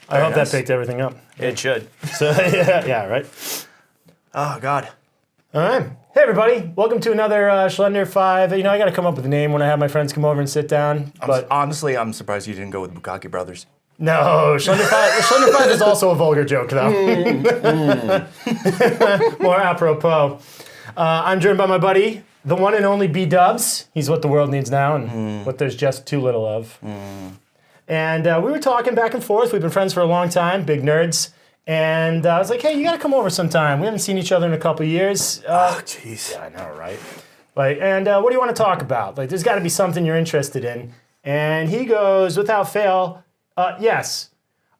I hope that picked everything up. It should. So yeah, right. Oh, God. All right. Hey, everybody. Welcome to another Schlender 5. You know, I got to come up with a name when I have my friends come over and sit down. But Honestly, I'm surprised you didn't go with Bukkake Brothers. no, Schlender 5, Schlender 5 is also a vulgar joke, though. More apropos. I'm joined by my buddy, the one and only B-Dubs. He's what the world needs now and what there's just too little of. And we were talking back and forth. We've been friends for a long time, big nerds. And I was like, hey, you got to come over sometime. We haven't seen each other in a couple of years. Oh, jeez. Yeah, I know, right? Like, and what do you want to talk about? Like, there's got to be something you're interested in. And he goes, without fail, yes,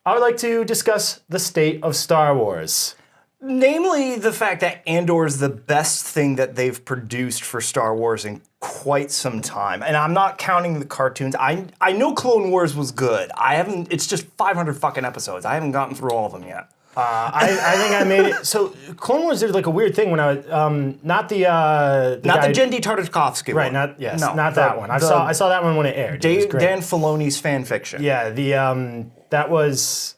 I would like to discuss the state of Star Wars. Namely, the fact that Andor is the best thing that they've produced for Star Wars in quite some time. And I'm not counting the cartoons. I know Clone Wars was good. It's just 500 fucking episodes. I haven't gotten through all of them yet. I think I made it. So Clone Wars did like a weird thing when I was not the Genndy Tartakovsky right, one. Not that one. I saw that one when it aired. It was great. Dan Filoni's fan fiction. Yeah, that was.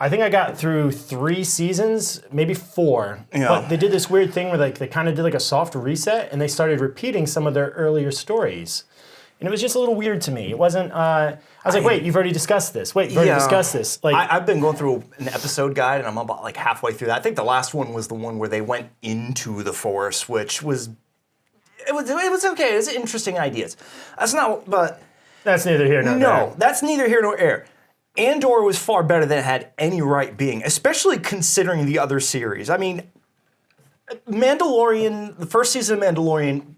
I think I got through 3 seasons, maybe 4. Yeah. But they did this weird thing where like they kind of did like a soft reset and they started repeating some of their earlier stories. And it was just a little weird to me. It wasn't. I was like, wait, you've already discussed this. Wait, you've already discussed this. Like, I've been going through an episode guide, and I'm about like halfway through that. I think the last one was the one where they went into the Force, which was it was okay. It was interesting ideas. That's neither here nor there. No, that's neither here nor there. Andor was far better than it had any right being, especially considering the other series. I mean, Mandalorian, the first season of Mandalorian.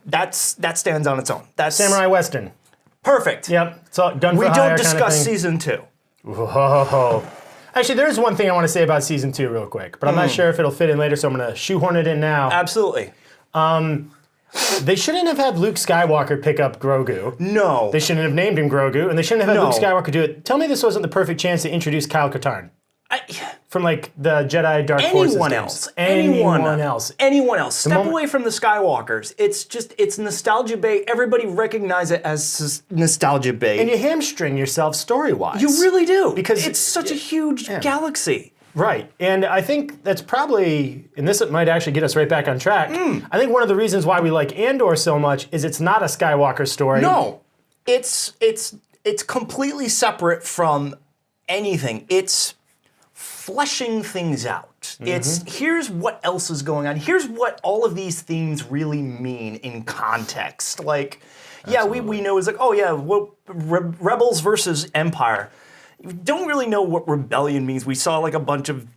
That stands on its own. That's Samurai Western. Perfect. Yep. It's all gun for We hire don't kind of discuss thing. season 2. Whoa. Actually, there's one thing I want to say about season 2 real quick, but I'm not sure if it'll fit in later, so I'm going to shoehorn it in now. Absolutely. They shouldn't have had Luke Skywalker pick up Grogu. No. They shouldn't have named him Grogu, and they shouldn't have had Luke Skywalker do it. Tell me this wasn't the perfect chance to introduce Kyle Katarn. From like the Jedi Dark Forces games. Anyone else. Step away from the Skywalkers. It's nostalgia bait. Everybody recognize it as nostalgia bait. And you hamstring yourself story-wise. You really do. Because it's such a huge galaxy. Right. And I think that's probably, and this might actually get us right back on track, I think one of the reasons why we like Andor so much is it's not a Skywalker story. No. It's completely separate from anything. It's fleshing things out. It's here's what else is going on. Here's what all of these themes really mean in context. Like, we know it's like, rebels versus empire. We don't really know what rebellion means. We saw like a bunch of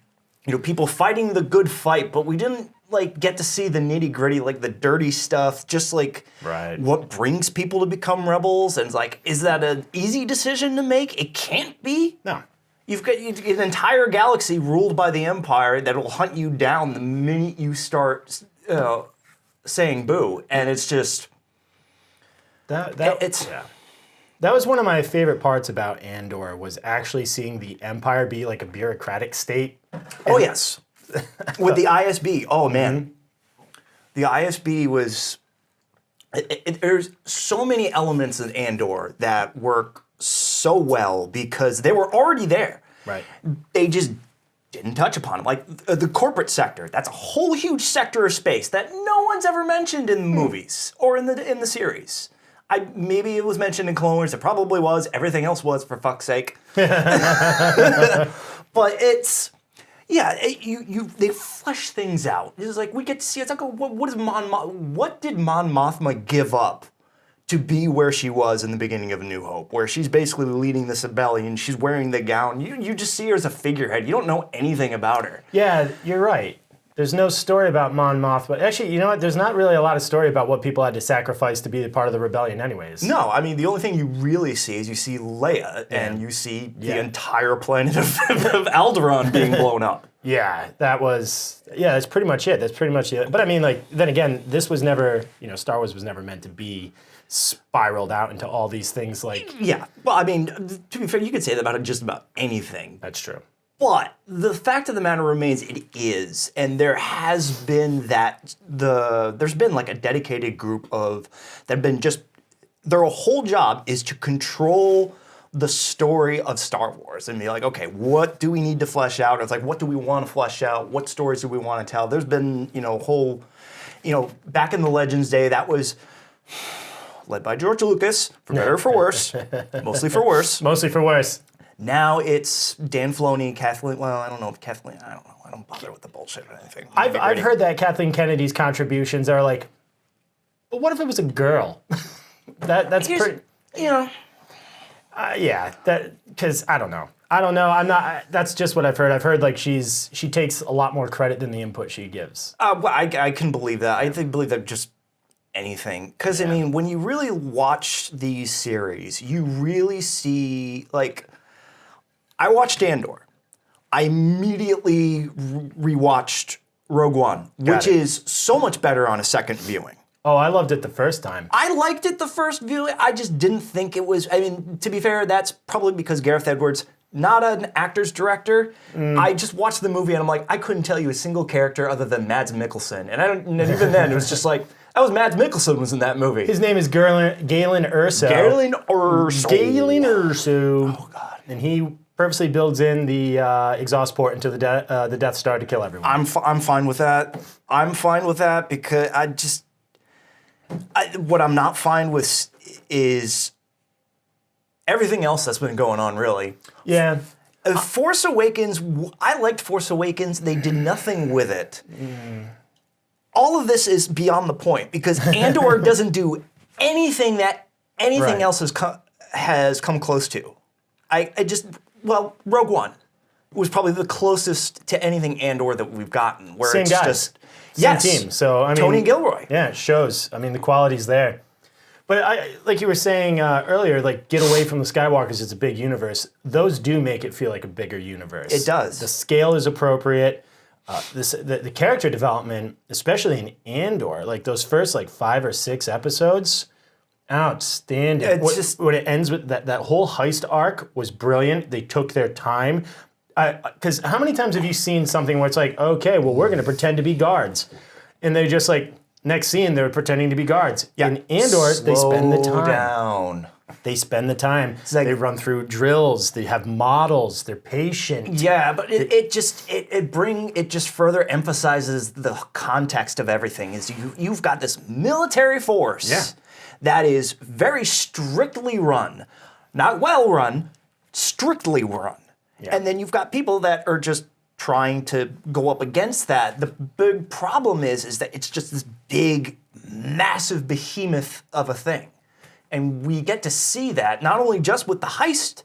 people fighting the good fight, but we didn't like get to see the nitty gritty, like the dirty stuff, just like what brings people to become rebels. And it's like, is that an easy decision to make? It can't be. No. You've got an entire galaxy ruled by the Empire that will hunt you down the minute you start saying boo, and it's just That was one of my favorite parts about Andor was actually seeing the Empire be like a bureaucratic state. Oh yes, with the ISB. Oh man, the ISB was. There's so many elements in Andor that work so well because they were already there. Right. They just didn't touch upon them. Like the corporate sector, that's a whole huge sector of space that no one's ever mentioned in the movies or in the series. Maybe it was mentioned in Clone Wars. It probably was. Everything else was, for fuck's sake. But it's. Yeah, they flesh things out. It's like we get to see. It's like, what did Mon Mothma give up to be where she was in the beginning of A New Hope, where she's basically leading this rebellion. She's wearing the gown. You just see her as a figurehead. You don't know anything about her. Yeah, you're right. There's no story about Mon Mothma. Actually, you know what? There's not really a lot of story about what people had to sacrifice to be a part of the rebellion anyways. No, I mean, the only thing you really see is you see Leia, and you see the entire planet of Alderaan being blown up. Yeah, that's pretty much it. That's pretty much it. But I mean, like, then again, this was never, Star Wars was never meant to be spiraled out into all these things like... Yeah, well, I mean, to be fair, you could say that about just about anything. That's true. But the fact of the matter remains, it is, and there has been there's been like a dedicated group of, that have been just, their whole job is to control the story of Star Wars and be like, okay, what do we need to flesh out? It's like, what do we want to flesh out? What stories do we want to tell? There's been, back in the Legends day, that was led by George Lucas, for better or for worse, mostly for worse. Mostly for worse. Now it's Dan Filoni, Kathleen. Well, I don't know if Kathleen. I don't know. I don't bother with the bullshit or anything. I've heard that Kathleen Kennedy's contributions are like, but what if it was a girl? That's pretty. Yeah, because I don't know. I'm not. That's just what I've heard. I've heard like she takes a lot more credit than the input she gives. Well, I can believe that. I believe that just anything. Because I mean, when you really watch these series, you really see like. I watched Andor. I immediately rewatched Rogue One, which is so much better on a second viewing. Oh, I loved it the first time. I liked it the first viewing. I just didn't think it was. I mean, to be fair, that's probably because Gareth Edwards, not an actor's director. I just watched the movie and I'm like, I couldn't tell you a single character other than Mads Mikkelsen, and even then it was just like. That was Mads Mikkelsen was in that movie. His name is Galen Erso. Galen Erso. Galen Erso. Oh God. And he purposely builds in the exhaust port into the Death Star to kill everyone. I'm fine with that. I'm fine with that because what I'm not fine with is everything else that's been going on, really. Yeah. Force Awakens, I liked Force Awakens. They did nothing with it. All of this is beyond the point because Andor doesn't do anything that anything else has come close to. Rogue One was probably the closest to anything Andor that we've gotten. Where Same it's guys. just Same team. So I mean, Tony Gilroy. Yeah, it shows. I mean, the quality's there. But like you were saying earlier, like get away from the Skywalkers. It's a big universe. Those do make it feel like a bigger universe. It does. The scale is appropriate. The character development, especially in Andor, like those first like 5 or 6 episodes, outstanding. It's When it ends with that whole heist arc was brilliant. They took their time. Because how many times have you seen something where it's like, okay, well, we're going to pretend to be guards. And they're just like, next scene, they're pretending to be guards. Yeah. In Andor, they spend the time. Down. They spend the time. Like, they run through drills. They have models. They're patient. Yeah, but it just further emphasizes the context of everything. Is you've got this military force that is very strictly run, not well run, strictly run. Yeah. And then you've got people that are just trying to go up against that. The big problem is that it's just this big, massive behemoth of a thing. And we get to see that not only just with the heist,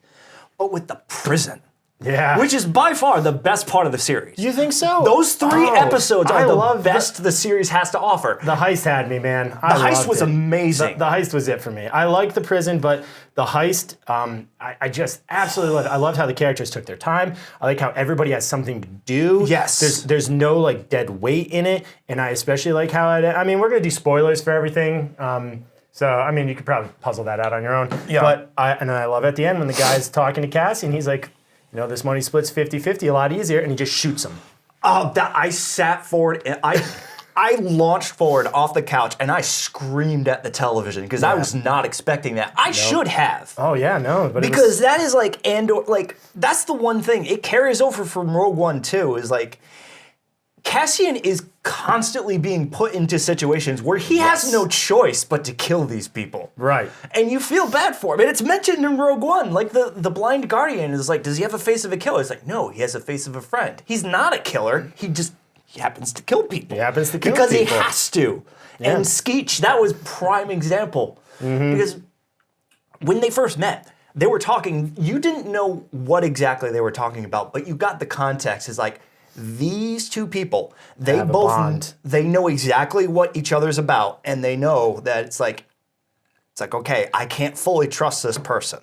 but with the prison. Yeah. Which is by far the best part of the series. You think so? Those 3 episodes are the best the series has to offer. The heist had me, man. The heist was amazing. The heist was it for me. I liked the prison, but the heist, I just absolutely loved it. I loved how the characters took their time. I like how everybody has something to do. Yes. There's no like dead weight in it, and I especially like how we're gonna do spoilers for everything. So, I mean, you could probably puzzle that out on your own. Yeah. But I love at the end when the guy's talking to Cassie and he's like, this money splits 50-50 a lot easier, and he just shoots him. Oh, I sat forward and I launched forward off the couch and I screamed at the television because I was not expecting that. I should have. Oh yeah, no, but because that is like Andor. Like that's the one thing it carries over from Rogue One too. Is like Cassian is constantly being put into situations where he has no choice but to kill these people. Right. And you feel bad for him. And it's mentioned in Rogue One. Like, the blind guardian is like, does he have a face of a killer? It's like, no, he has a face of a friend. He's not a killer. He happens to kill people. He happens to kill because people. Because he has to. Yeah. And Skeech, that was prime example. Mm-hmm. Because when they first met, they were talking, you didn't know what exactly they were talking about, but you got the context. It's like, these 2 people, they know exactly what each other's about, and they know that it's like, okay, I can't fully trust this person.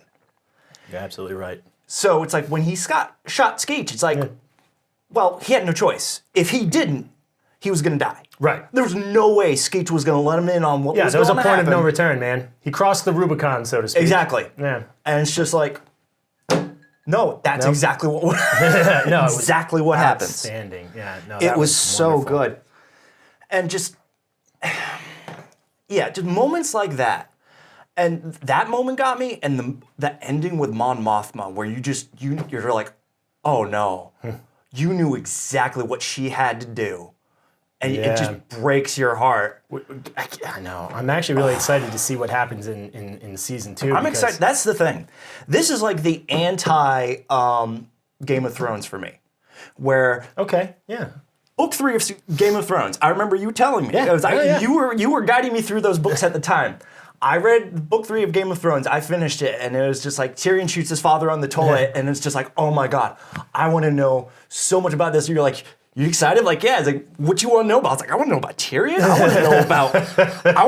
You're absolutely right. So it's like when he shot Skeech, it's like, well, he had no choice. If he didn't, he was gonna die. Right. There was no way Skeech was gonna let him in on what was going to happen. Yeah, there was a point of no return, man. He crossed the Rubicon, so to speak. Exactly. Yeah. And it's just like, no, that's exactly what exactly what happens. Outstanding. Yeah, no, it was so good. And just moments like that. And that moment got me, and the ending with Mon Mothma, where you're like, oh no, you knew exactly what she had to do, and it just breaks your heart. I know. I'm actually really excited to see what happens in season 2. I'm excited. That's the thing. This is like the anti Game of Thrones for me, where Book 3 of Game of Thrones. I remember you telling me. You were guiding me through those books at the time. I read Book 3 of Game of Thrones. I finished it, and it was just like Tyrion shoots his father on the toilet, and it's just like, oh my god, I want to know so much about this. And you're like, you excited? Like, yeah. It's like, what you want to know about? It's like, I want to know about Tyrion. I want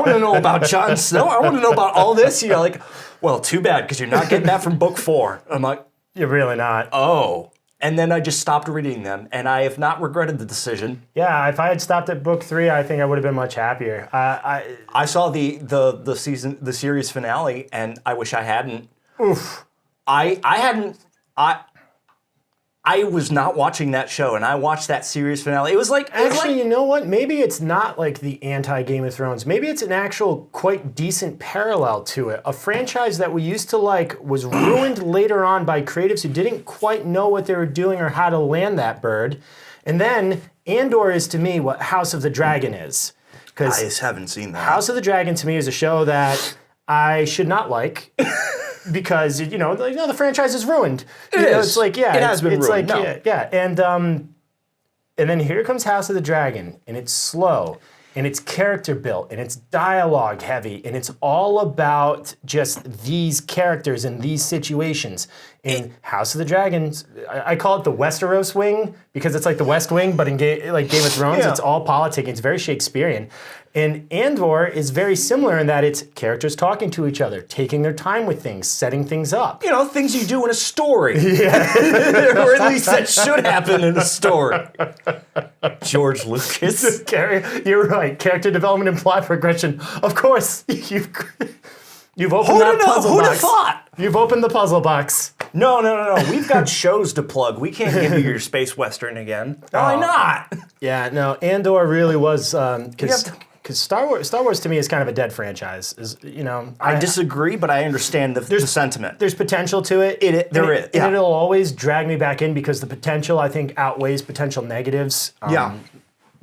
to know about Jon Snow. I want to know about all this. You're like, well, too bad, because you're not getting that from Book 4. I'm like, you're really not. Oh. And then I just stopped reading them, and I have not regretted the decision. Yeah, if I had stopped at Book 3, I think I would have been much happier. I saw the series finale, and I wish I hadn't. Oof. I was not watching that show, and I watched that series finale. It was like... Actually, you know what? Maybe it's not like the anti-Game of Thrones. Maybe it's an actual quite decent parallel to it. A franchise that we used to like was ruined later on by creatives who didn't quite know what they were doing or how to land that bird. And then Andor is to me what House of the Dragon is. I just haven't seen that. House of the Dragon to me is a show that I should not like. Because the franchise is ruined. It is. It's like it has been ruined. And then here comes House of the Dragon, and it's slow, and it's character built, and it's dialogue heavy, and it's all about just these characters and these situations. In House of the Dragons, I call it the Westeros wing because it's like the West Wing, but in Game of Thrones, it's all politic. It's very Shakespearean. And Andor is very similar in that it's characters talking to each other, taking their time with things, setting things up. Things you do in a story. Yeah. Or at least that should happen in a story. George Lucas. You're right. Character development and plot progression. Of course. You've opened that puzzle box. Who'd have thought? You've opened the puzzle box. No. We've got shows to plug. We can't give you your space western again. Why not? Yeah, no. Andor really was because Star Wars to me is kind of a dead franchise. I disagree, but I understand the sentiment. There's potential to it. There is. And it'll always drag me back in because the potential I think outweighs potential negatives.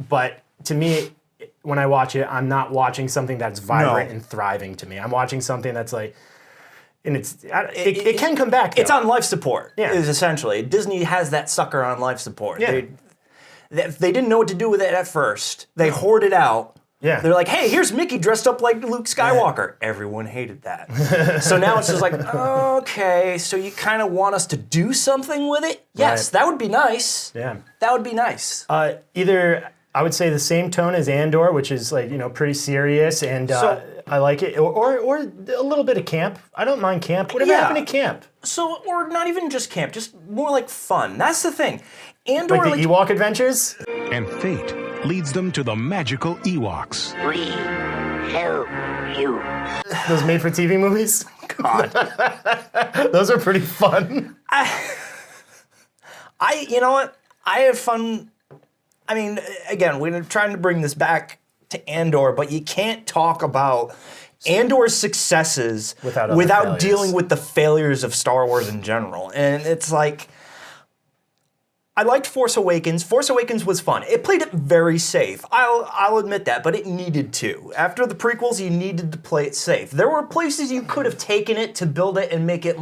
But to me, when I watch it, I'm not watching something that's vibrant and thriving to me. I'm watching something that's like, and it can come back. It's on life support. Yeah, is essentially Disney has that sucker on life support. Yeah. They didn't know what to do with it at first. They hoarded out. Yeah. They're like, hey, here's Mickey dressed up like Luke Skywalker. Yeah. Everyone hated that. So now it's just like, okay, so you kind of want us to do something with it? Yes, that would be nice. Yeah. That would be nice. Either I would say the same tone as Andor, which is like, pretty serious, and I like it, or a little bit of camp. I don't mind camp. Whatever happened to camp? So, or not even just camp, just more like fun. That's the thing. Andor, like the Ewok adventures? And fate leads them to the magical Ewoks. We help you. Those made-for-TV movies? God. Those are pretty fun. You know what? I have fun. I mean, again, we're trying to bring this back to Andor, but you can't talk about Andor's successes without dealing with the failures of Star Wars in general. And it's like, I liked Force Awakens. Force Awakens was fun. It played it very safe. I'll admit that, but it needed to. After the prequels, you needed to play it safe. There were places you could have taken it to build it and make it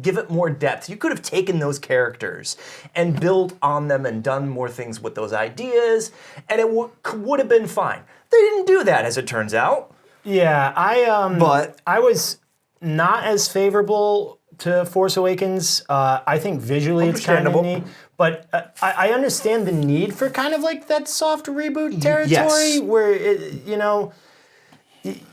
give it more depth. You could have taken those characters and built on them and done more things with those ideas, and it would have been fine. They didn't do that, as it turns out. Yeah, I was not as favorable to Force Awakens. I think visually it's kind of neat. But I understand the need for kind of like that soft reboot territory where,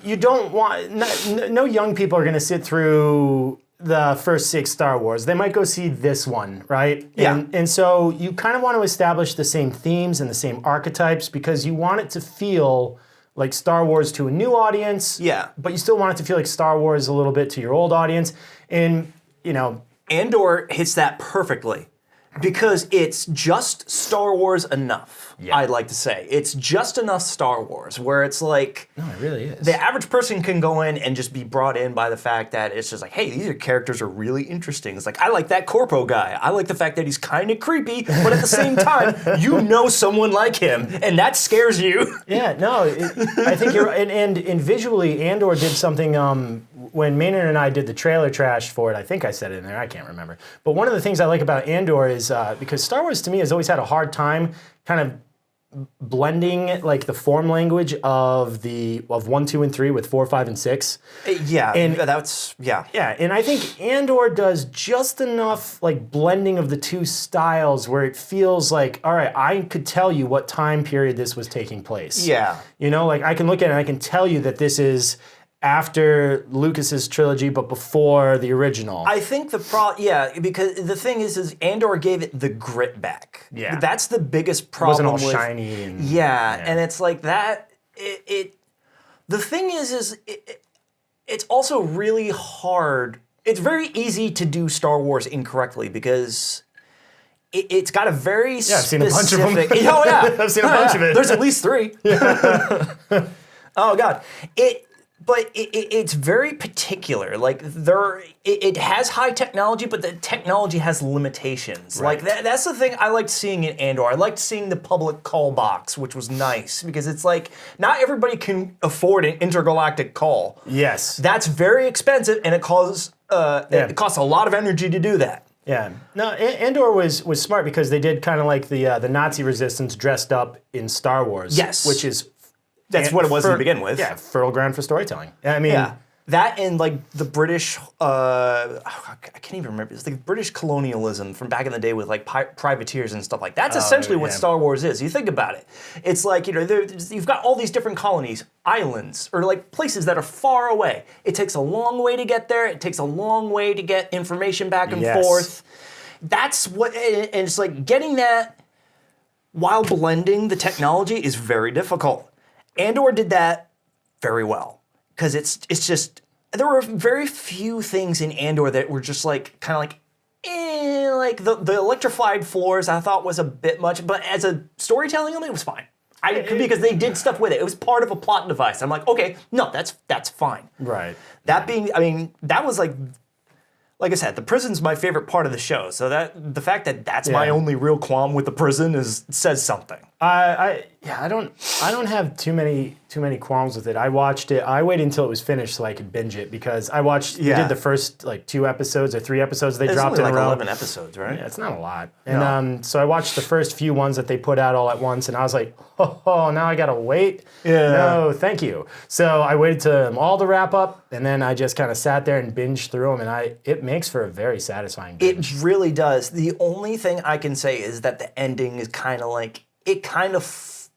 you don't want, no young people are going to sit through the first 6 Star Wars. They might go see this one, right? Yeah. And so you kind of want to establish the same themes and the same archetypes because you want it to feel like Star Wars to a new audience. Yeah. But you still want it to feel like Star Wars a little bit to your old audience. And, Andor hits that perfectly. Because it's just Star Wars enough, Yeah. I'd like to say. It's just enough Star Wars where it's like No, it really is. the average person can go in and just be brought in by the fact that it's just like, hey, these characters are really interesting. It's like, I like that Corpo guy. I like the fact that he's kind of creepy, but at the same time, you know someone like him, and that scares you. Yeah, no, I think you're right. And visually, Andor did something, when Maynard and I did the trailer trash for it, I think I said it in there, I can't remember. But one of the things I like about Andor is, because Star Wars to me has always had a hard time kind of blending like the form language of 1, 2, and 3 with 4, 5, and 6. Yeah, And- yeah. Yeah, and I think Andor does just enough like blending of the two styles where it feels like, all right, I could tell you what time period this was taking place. Yeah. You know, like I can look at it and I can tell you that this is after Lucas's trilogy but before the original. I think because the thing is Andor gave it the grit back. Yeah. That's the biggest It problem. wasn't all with, shiny and and it's like that. The thing is it's also really hard. It's very easy to do Star Wars incorrectly because it's got a very I've seen a bunch of them. Oh yeah, I've seen a bunch of it. There's at least 3. Oh god, it's very particular. Like it has high technology, but the technology has limitations. Right. Like that's the thing I liked seeing in Andor. I liked seeing the public call box, which was nice because it's like not everybody can afford an intergalactic call. Yes. That's very expensive, and it costs a lot of energy to do that. Yeah. No, Andor was smart because they did kind of like the Nazi resistance dressed up in Star Wars. Yes. Which is That's what it was to begin with. Yeah, fertile ground for storytelling. I mean, Yeah. That and like the British, I can't even remember. It's like British colonialism from back in the day with like privateers and stuff like that. That's essentially what yeah. Star Wars is. You think about it. It's like, you've got all these different colonies, islands, or like places that are far away. It takes a long way to get there. It takes a long way to get information back and Yes. forth. That's what, and it's like getting that while blending the technology is very difficult. Andor did that very well. Because it's just, there were very few things in Andor that were just like, kind of like, like the electrified floors I thought was a bit much, but as a storytelling element, it was fine. Because they did stuff with it. It was part of a plot device. I'm like, okay, no, that's fine. right. That being, that was like I said, the prison's my favorite part of the show. So that the fact that that's my Yeah. only real qualm with the prison says something. I don't have too many qualms with it. I watched it. I waited until it was finished so I could binge it because I watched. Yeah. They did the first like 2 episodes or 3 episodes they It's dropped only in like a row. 11 episodes, right? Yeah, it's not a lot. And so I watched the first few ones that they put out all at once, and I was like, oh, now I gotta wait. Yeah. No, thank you. So I waited to them all to wrap up, and then I just kind of sat there and binged through them, and it makes for a very satisfying binge. It really does. The only thing I can say is that the ending is kind of like, it kind of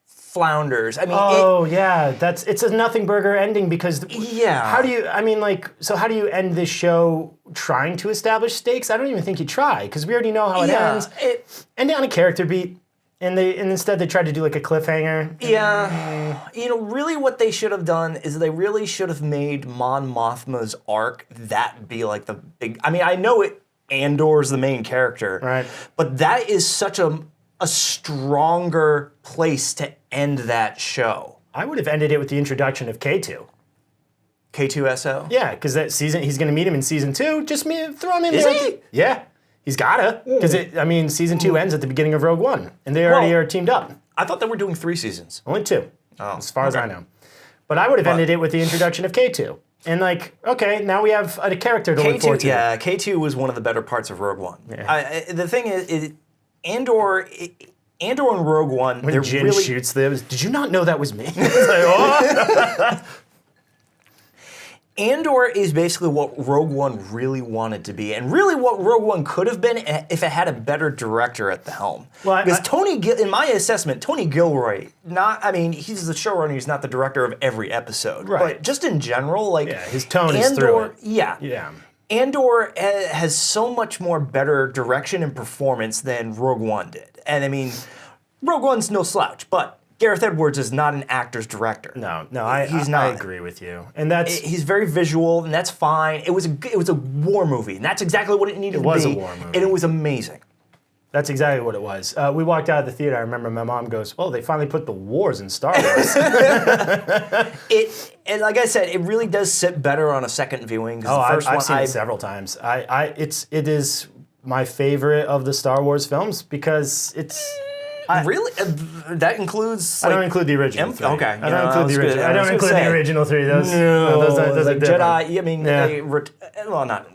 flounders. I mean, Oh yeah, it's a nothing burger ending because Yeah. How do you? I mean, like, so how do you end this show trying to establish stakes? I don't even think you try because we already know how it Yeah, ends. End on a character beat, and instead they tried to do like a cliffhanger. Yeah. Really what they should have done is they really should have made Mon Mothma's arc that be like the big, I know Andor's the main character. Right. But that is such a stronger place to end that show. I would have ended it with the introduction of K2. K2SO? Yeah, because that season he's going to meet him in season 2. Just throw him in Is there. he? Yeah, he's gotta. Because season 2 ends at the beginning of Rogue One, and they already Well- are teamed up. I thought they were doing 3 seasons. Only 2, as far as okay. I know. But I would have ended it with the introduction of K2. And like, okay, now we have a character to look forward to. Yeah, K2 was one of the better parts of Rogue One. Yeah. The thing is Andor and Rogue One, When they're Jin really shoots them, did you not know that was me? It's like, oh. Andor is basically what Rogue One really wanted to be, and really what Rogue One could have been if it had a better director at the helm. Well, because in my assessment, Tony Gilroy, he's the showrunner, he's not the director of every episode. Right. But just in general, like Yeah, his tone is through it. Yeah. Yeah. Andor has so much more better direction and performance than Rogue One did. And Rogue One's no slouch, but Gareth Edwards is not an actor's director. No, He's I not. agree with you. And that's He's very visual, and that's fine. It was a war movie, and that's exactly what it needed to be. was a war movie. And it was amazing. That's exactly what it was. We walked out of the theater. I remember my mom goes, "Oh, they finally put the wars in Star Wars." And like I said, it really does sit better on a second viewing. Oh, I've seen it several times. It is my favorite of the Star Wars films because it's. Really? That includes. I don't include the original three. Okay. I don't include the original. I don't include the original three. Those are like different. Jedi. I mean, well, not.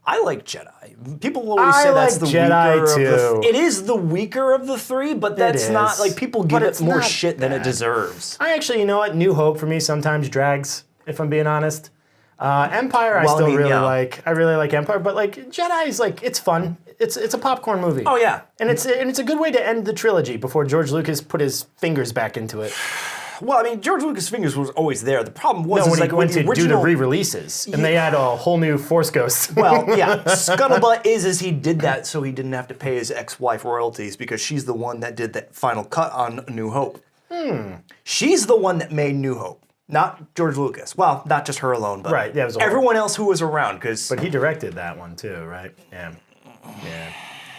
I like Jedi. People always say that's the Jedi weaker too. of the. It is the weaker of the three, but that's not like people give it more shit than it deserves. I actually, you know what? New Hope for me sometimes drags. If I'm being honest. Empire, I really like. I really like Empire, but like Jedi is like it's fun. It's a popcorn movie. Oh yeah, and it's a good way to end the trilogy before George Lucas put his fingers back into it. Well, I mean, George Lucas' fingers was always there. The problem was when he like went to original... do the re-releases, and they had a whole new Force Ghost. Well, yeah, scuttlebutt is he did that so he didn't have to pay his ex-wife royalties because she's the one that did that final cut on New Hope. She's the one that made New Hope. Not George Lucas. Well, not just her alone, but right, yeah, everyone else who was around. But he directed that one too, right? Yeah.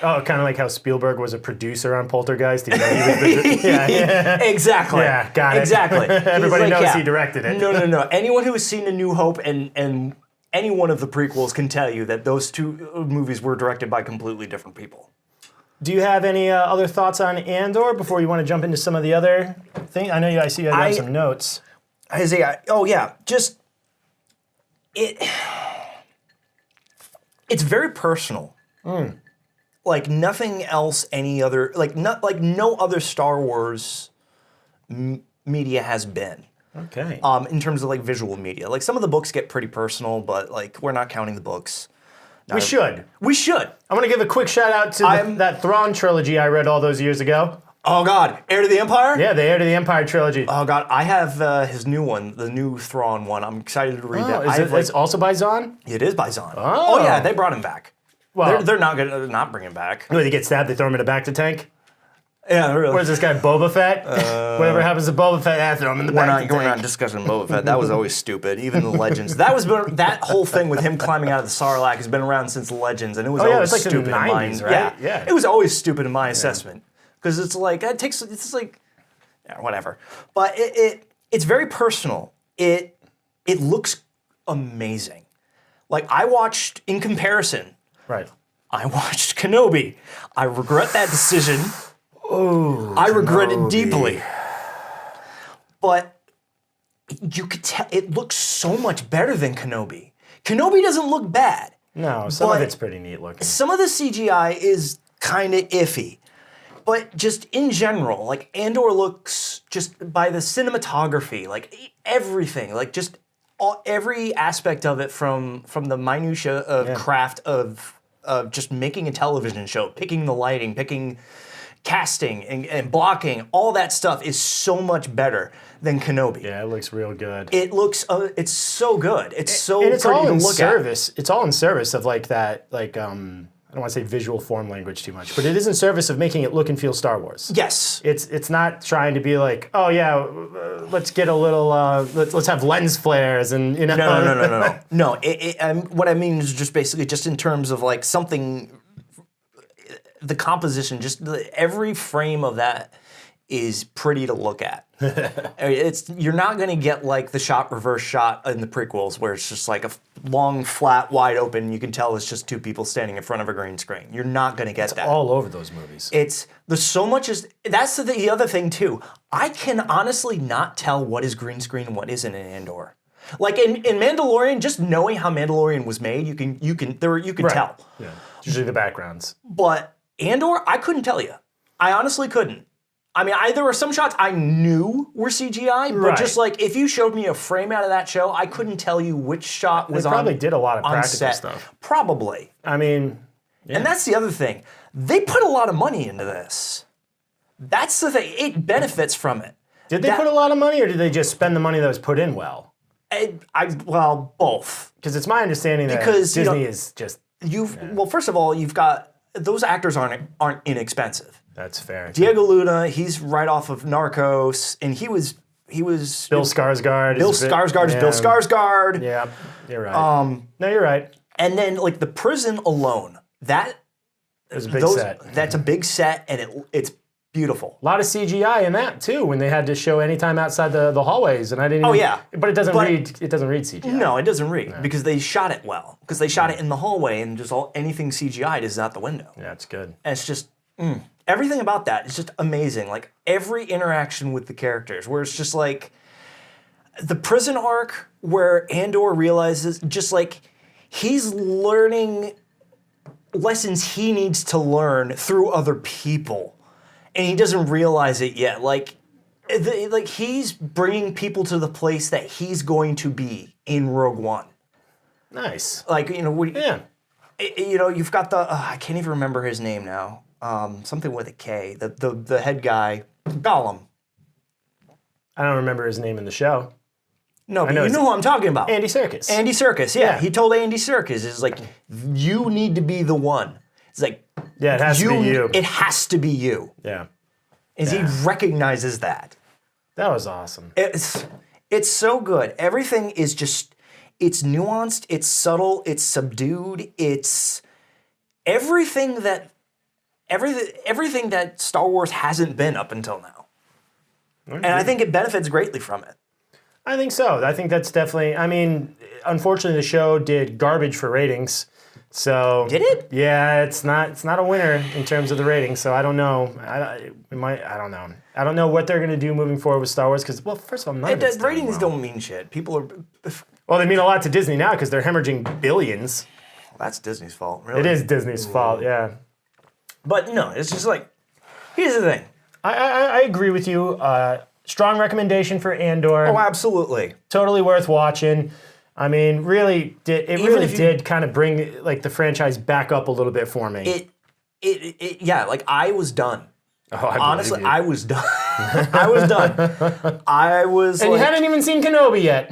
Oh, kind of like how Spielberg was a producer on Poltergeist. Even though he was Exactly. Yeah, got it. Exactly. Everybody knows he directed it. No. Anyone who has seen A New Hope and any one of the prequels can tell you that those two movies were directed by completely different people. Do you have any other thoughts on Andor before you want to jump into some of the other things? I know I see you have some notes. Isaiah, just it's very personal. Like nothing else, any other no other Star Wars media has been. Okay. In terms of like visual media, like some of the books get pretty personal, but like we're not counting the books. We should. I'm gonna give a quick shout out to that Thrawn trilogy I read all those years ago. Oh God, Heir to the Empire? Yeah, the Heir to the Empire trilogy. Oh God, I have his new one, the new Thrawn one. I'm excited to read that. It's also by Zahn? It is by Zahn. Oh yeah, they brought him back. Well, they're not bring him back. When they get stabbed, they throw him in a bacta tank? Yeah, really. Where's this guy, Boba Fett? Whatever happens to Boba Fett, throw him in the bacta tank. We're not discussing Boba Fett. That was always stupid. Even the Legends. That whole thing with him climbing out of the Sarlacc has been around since the Legends, and it was always like stupid in the 90s, right? Yeah, it was always stupid in my assessment. Because it's like, whatever. But it's very personal. It looks amazing. Like I watched, in comparison, right. I watched Kenobi. I regret that decision. Oh, I regret it deeply. But you could tell, it looks so much better than Kenobi. Kenobi doesn't look bad. No, some of it's pretty neat looking. Some of the CGI is kind of iffy. But just in general, like Andor looks, just by the cinematography, like everything, like just every aspect of it from the minutia of craft of just making a television show, picking the lighting, picking casting and blocking, all that stuff is so much better than Kenobi. Yeah, it looks real good. It looks, it's so good. It's so and it's pretty all to in look service. It's all in service of like that, like I don't want to say visual form language too much, but it is in service of making it look and feel Star Wars. Yes. It's not trying to be like, oh yeah, let's get a little, let's have lens flares and, you know. No. No, what I mean is just basically just in terms of like something, the composition, just every frame of that is pretty to look at. You're not going to get like the reverse shot in the prequels where it's just like a long, flat, wide open. You can tell it's just two people standing in front of a green screen. You're not going to get that. All over those movies. There's so much that's the other thing too. I can honestly not tell what is green screen and what isn't in Andor. Like in Mandalorian, just knowing how Mandalorian was made, you can tell. Yeah, usually the backgrounds. But Andor, I couldn't tell you. I honestly couldn't. I mean, there were some shots I knew were CGI, but just like if you showed me a frame out of that show, I couldn't tell you which shot was on. They probably did a lot of practical set. stuff. Probably. I mean, and that's the other thing. They put a lot of money into this. That's the thing. It benefits from it. Did they put a lot of money, or did they just spend the money that was put in well? Well, both. Because it's my understanding that Disney is just. Well, first of all, you've got those actors aren't inexpensive. That's fair. Diego Luna, he's right off of Narcos, and he was Bill Skarsgård. Bill Skarsgård is Bill Skarsgård. Yeah, you're right. No, you're right. And then like the prison alone, that It was a big set. That's a big set, and it's beautiful. A lot of CGI in that too, when they had to show anytime outside the hallways, and I didn't. Yeah, but it doesn't read. It doesn't read CGI. No, it doesn't read because they shot it well. Because they shot it in the hallway, and just anything CGI'd is out the window. Yeah, it's good. And it's just everything about that is just amazing. Like every interaction with the characters, where it's just like the prison arc, where Andor realizes just like he's learning lessons he needs to learn through other people. And he doesn't realize it yet. Like he's bringing people to the place that he's going to be in Rogue One. Nice. Like, Yeah. You've got the, I can't even remember his name now. Something with a K. The head guy, Gollum. I don't remember his name in the show. No, but you know who I'm talking about. Andy Serkis. Andy Serkis, yeah. He told Andy Serkis, it's like, you need to be the one. It's like, yeah, it has to be you. It has to be you. Yeah. He recognizes that. That was awesome. It's so good. Everything is just, it's nuanced, it's subtle, it's subdued, it's everything that Star Wars hasn't been up until now. And I think it benefits greatly from it. I think so. I think that's definitely, I mean, unfortunately the show did garbage for ratings. So did it? Yeah, it's not a winner in terms of the ratings. So I don't know. I don't know. I don't know what they're going to do moving forward with Star Wars because, well, first of all, ratings don't mean shit. People are. Well, they mean a lot to Disney now because they're hemorrhaging billions. Well, that's Disney's fault, really. It is Disney's fault, yeah. But no, it's just like, here's the thing. I agree with you. Strong recommendation for Andor. Oh, absolutely. Totally worth watching. I mean, really did kind of bring like the franchise back up a little bit for me. Yeah, like I was done. Oh, honestly, I was done. I was done. And you hadn't even seen Kenobi yet.